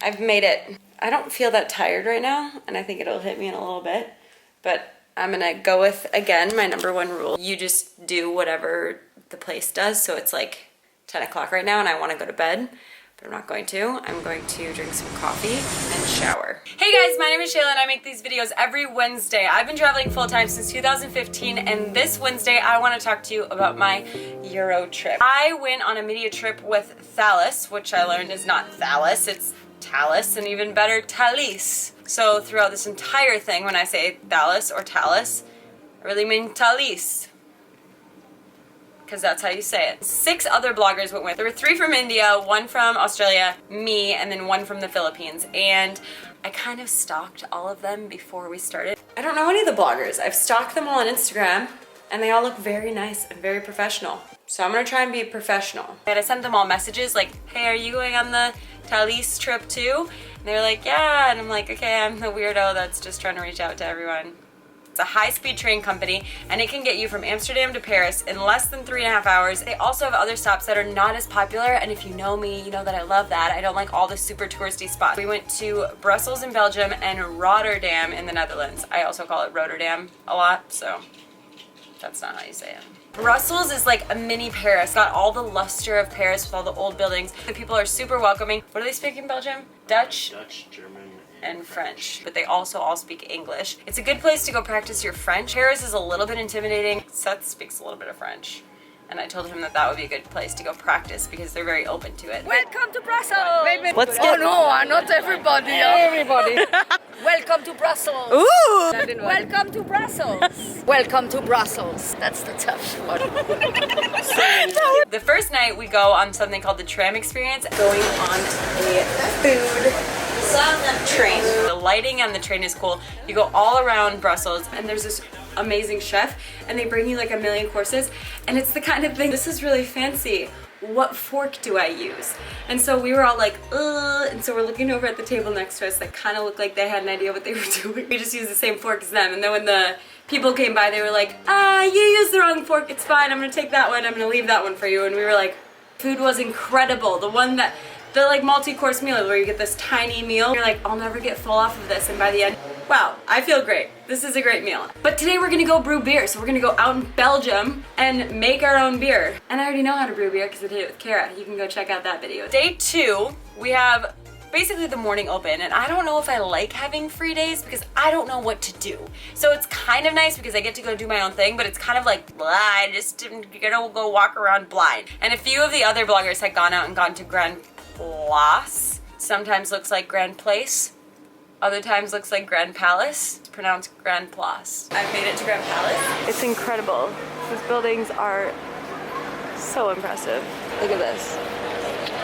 I've made it. I don't feel that tired right now, and I think it'll hit me in a little bit, but I'm gonna go with, again, my #1 rule. You just do whatever the place does. So it's like 10 o'clock right now and I wanna go to bed, but I'm not going to. I'm going to drink some coffee and shower. Hey guys, my name is Shayla and I make these videos every Wednesday. I've been traveling full-time since 2015, and this Wednesday I wanna talk to you about my Euro trip. I went on a media trip with Thalys, which I learned is not Thalys, it's Thalys, and even better, Thalys. So throughout this entire thing, when I say Thalys or Thalys, I really mean Thalys, because that's how you say it. 6 other bloggers went with. There were 3 from India, 1 from Australia, me, and then 1 from the Philippines. And I kind of stalked all of them before we started. I don't know any of the bloggers. I've stalked them all on Instagram, and they all look very nice and very professional. So I'm gonna try and be professional. And I sent them all messages like, hey, are you going on the Thalys trip too? And they're like, yeah, and I'm like, okay, I'm the weirdo that's just trying to reach out to everyone. It's a high-speed train company, and it can get you from Amsterdam to Paris in less than 3.5 hours. They also have other stops that are not as popular, and if you know me, you know that I love that. I don't like all the super touristy spots. We went to Brussels in Belgium and Rotterdam in the Netherlands. I also call it Rotterdam a lot, so that's not how you say it. Brussels is like a mini Paris. Got all the luster of Paris with all the old buildings. The people are super welcoming. What do they speak in Belgium? Dutch? Dutch, German, and French, but they also all speak English. It's a good place to go practice your French. Paris is a little bit intimidating. Seth speaks a little bit of French, and I told him that that would be a good place to go practice because they're very open to it. Welcome to Brussels! Let's get... Oh no, not everybody. Everybody. Welcome to Brussels. Ooh! Welcome to Brussels. Welcome to Brussels. That's the tough one. The first night we go on something called the tram experience, going on a food train. The lighting on the train is cool. You go all around Brussels and there's this amazing chef and they bring you like a million courses, and it's the kind of thing, this is really fancy. What fork do I use? And so we were all like, ugh, and so we're looking over at the table next to us that kind of looked like they had an idea what they were doing. We just used the same fork as them, and then when the people came by, they were like, you used the wrong fork, it's fine, I'm gonna take that one, I'm gonna leave that one for you. And we were like, food was incredible. The one that, the like multi-course meal where you get this tiny meal, you're like, I'll never get full off of this, and by the end, wow, I feel great. This is a great meal. But today we're gonna go brew beer. So we're gonna go out in Belgium and make our own beer. And I already know how to brew beer because I did it with Kara. You can go check out that video. Day 2, we have basically the morning open, and I don't know if I like having free days because I don't know what to do. So it's kind of nice because I get to go do my own thing, but it's kind of like, blah, I just didn't gonna go walk around blind. And a few of the other bloggers had gone out and gone to Grand Place. Sometimes looks like Grand Place. Other times looks like Grand Palace. It's pronounced Grand Place. I made it to Grand Palace. It's incredible. These buildings are so impressive. Look at this.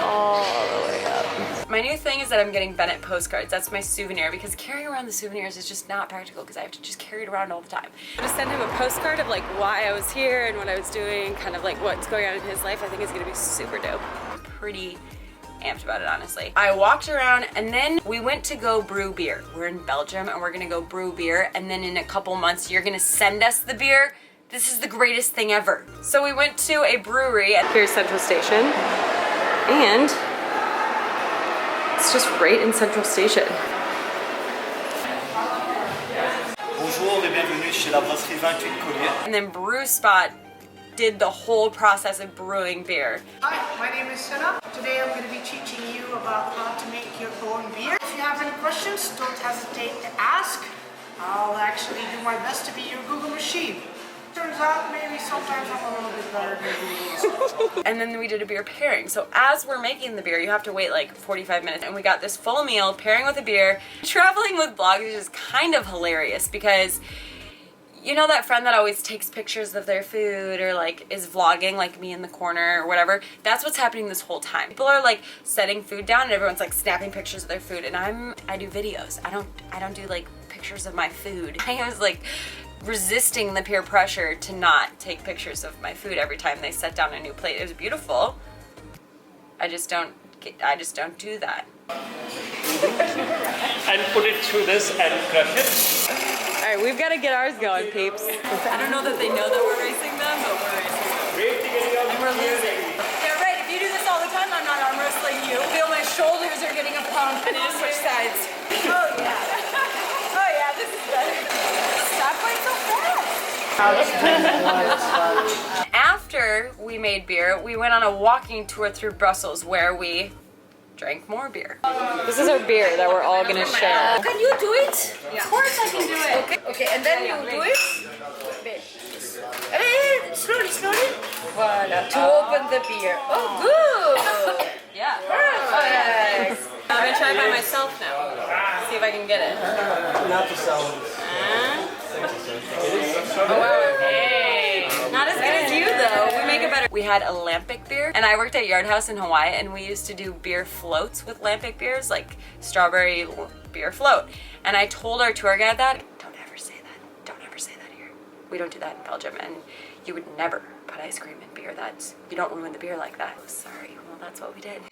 All the way up. My new thing is that I'm getting Bennett postcards. That's my souvenir, because carrying around the souvenirs is just not practical because I have to just carry it around all the time. I'm gonna send him a postcard of like why I was here and what I was doing, kind of like what's going on in his life. I think it's gonna be super dope. I'm pretty amped about it, honestly. I walked around and then we went to go brew beer. We're in Belgium and we're gonna go brew beer, and then in a couple months you're gonna send us the beer. This is the greatest thing ever. So we went to a brewery at Here's Central Station, and it's just right in Central Station. Bonjour et bienvenue chez la brasserie 28 Collier. And then Brew Spot did the whole process of brewing beer. Hi, my name is Senna. Today I'm going to be teaching you about how to make your own beer. If you have any questions, don't hesitate to ask. I'll actually do my best to be your Google machine. Turns out maybe sometimes I'm a little bit better than Google. And then we did a beer pairing. So as we're making the beer, you have to wait like 45 minutes, and we got this full meal pairing with a beer. Traveling with bloggers is kind of hilarious because you know that friend that always takes pictures of their food or like is vlogging like me in the corner or whatever? That's what's happening this whole time. People are like setting food down and everyone's like snapping pictures of their food, and I do videos. I don't do like pictures of my food. I was like resisting the peer pressure to not take pictures of my food every time they set down a new plate. It was beautiful. I just don't do that. and put it through this and crush it. All right, we've got to get ours going, peeps. I don't know that they know that we're racing them, but we're racing them. And we're losing. Yeah, right. If you do this all the time, I'm not arm wrestling you. I feel my shoulders are getting a pump, and it is After we made beer, we went on a walking tour through Brussels where we drank more beer. This is our beer that we're all gonna share. Can you do it? Yeah. Of course I can do it. Okay, okay, and then you do it. Slowly, slowly. Voila. To open the beer. Oh, good. Yeah. Perfect. I'm gonna try it by myself now. See if I can get it. Not the sound. Oh wow. Hey. Not as good as you though. We make it better. We had a lambic beer, and I worked at Yard House in Hawaii, and we used to do beer floats with lambic beers, like strawberry beer float. And I told our tour guide that, don't ever say that. Don't ever say that here. We don't do that in Belgium, and you would never put ice cream in beer. You don't ruin the beer like that. Sorry. Well, that's what we did.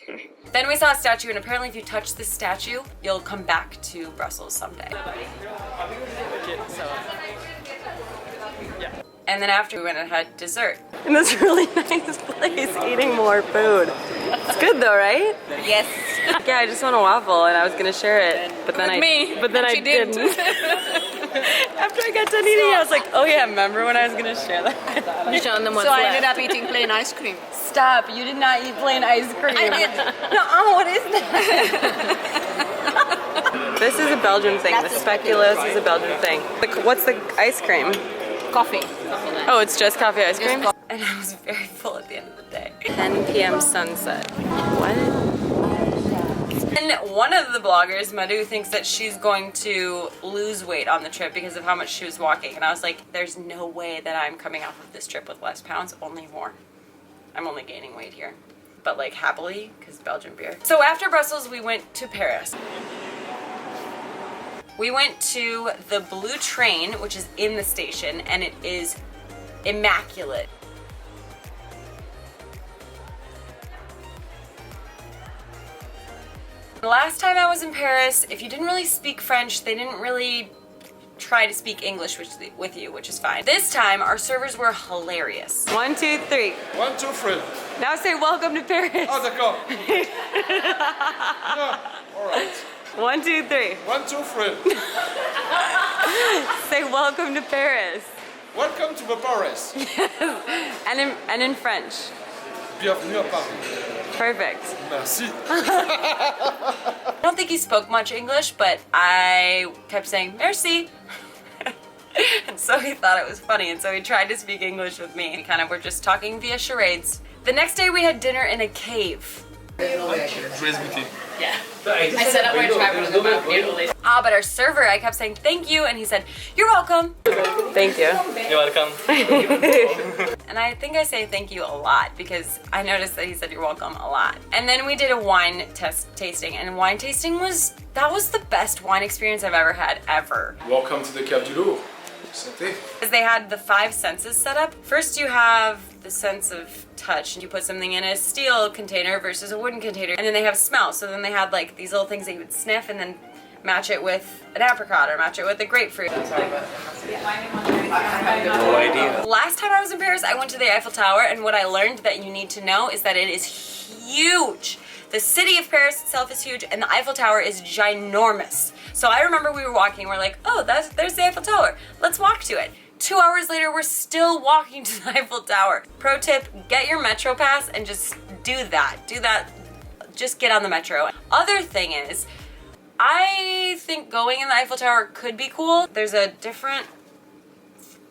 Then we saw a statue, and apparently if you touch this statue, you'll come back to Brussels someday. And then after we went and had dessert. In this really nice place, eating more food. It's good though, right? Yes. Yeah, I just want a waffle and I was gonna share it, but then I didn't. After I got done eating, I was like, oh yeah, remember when I was gonna share that? So I ended up eating plain ice cream. Stop! You did not eat plain ice cream. I did. No, what is that? This is a Belgian thing. The speculoos is a Belgian thing. What's the ice cream? Coffee. Oh, it's just coffee ice cream? And I was very full at the end of the day. 10 p.m. sunset. What? And one of the bloggers, Madhu, thinks that she's going to lose weight on the trip because of how much she was walking. And I was like, there's no way that I'm coming off of this trip with less pounds, only more. I'm only gaining weight here. But like happily, because Belgian beer. So after Brussels, we went to Paris. We went to the Blue Train, which is in the station, and it is immaculate. The last time I was in Paris, if you didn't really speak French, they didn't really try to speak English with you, which is fine. This time, our servers were hilarious. 1, 2, 3. 1, 2, 3. Now say welcome to Paris. Ah, d'accord. All right. 1, 2, 3. 1, 2, 3. Say welcome to Paris. Welcome to the Paris. And in French. Bienvenue à Paris. Perfect. Merci. I don't think he spoke much English, but I kept saying merci. And so he thought it was funny, and so he tried to speak English with me. We kind of were just talking via charades. The next day we had dinner in a cave. Yeah. I set up my driver on the map Italy. Ah, but our server, I kept saying thank you, and he said, you're welcome. Thank you. You're welcome. And I think I say thank you a lot because I noticed that he said you're welcome a lot. And then we did a wine tasting, and wine tasting was the best wine experience I've ever had, ever. Welcome to the Cave du Louvre. Santé. Because they had the 5 senses set up. First you have the sense of touch, and you put something in a steel container versus a wooden container, and then they have smell. So then they had like these little things that you would sniff and then match it with an apricot or match it with a grapefruit. No idea. Last time I was in Paris, I went to the Eiffel Tower, and what I learned that you need to know is that it is huge. The city of Paris itself is huge, and the Eiffel Tower is ginormous. So I remember we were walking, we're like, oh, there's the Eiffel Tower. Let's walk to it. 2 hours later, we're still walking to the Eiffel Tower. Pro tip, get your Metro pass and just do that. Just get on the Metro. Other thing is, I think going in the Eiffel Tower could be cool. There's a different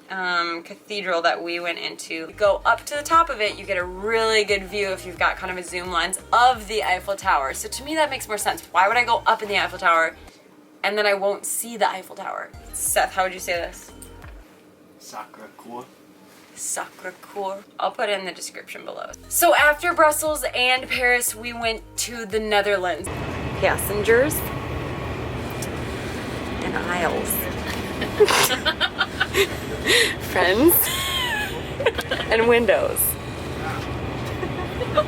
cathedral that we went into. You go up to the top of it, you get a really good view if you've got kind of a zoom lens of the Eiffel Tower. So to me that makes more sense. Why would I go up in the Eiffel Tower and then I won't see the Eiffel Tower? Seth, how would you say this? Sacré-Cœur. Sacré-Cœur. I'll put it in the description below. So after Brussels and Paris, we went to the Netherlands. Passengers and aisles. Friends and windows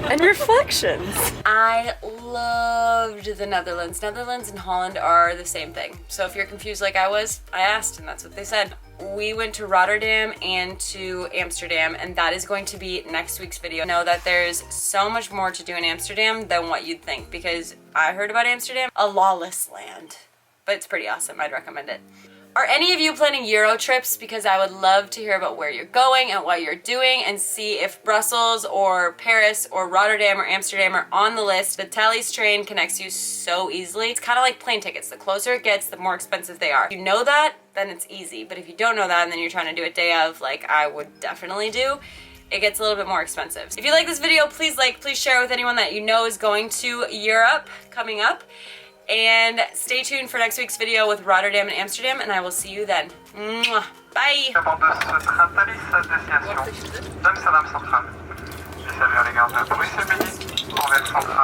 and reflections. I loved the Netherlands. Netherlands and Holland are the same thing. So if you're confused like I was, I asked and that's what they said. We went to Rotterdam and to Amsterdam, and that is going to be next week's video. Know that there's so much more to do in Amsterdam than what you'd think, because I heard about Amsterdam, a lawless land, but it's pretty awesome. I'd recommend it. Are any of you planning Euro trips? Because I would love to hear about where you're going and what you're doing and see if Brussels or Paris or Rotterdam or Amsterdam are on the list. The Thalys train connects you so easily. It's kind of like plane tickets. The closer it gets, the more expensive they are. If you know that, then it's easy. But if you don't know that and then you're trying to do a day of, like I would definitely do, it gets a little bit more expensive. If you like this video, please share it with anyone that you know is going to Europe coming up. And stay tuned for next week's video with Rotterdam and Amsterdam, and I will see you then. Mwah. Bye! Amsterdam Central. Desservir les gares de Bruxelles Midi, Anvers Central.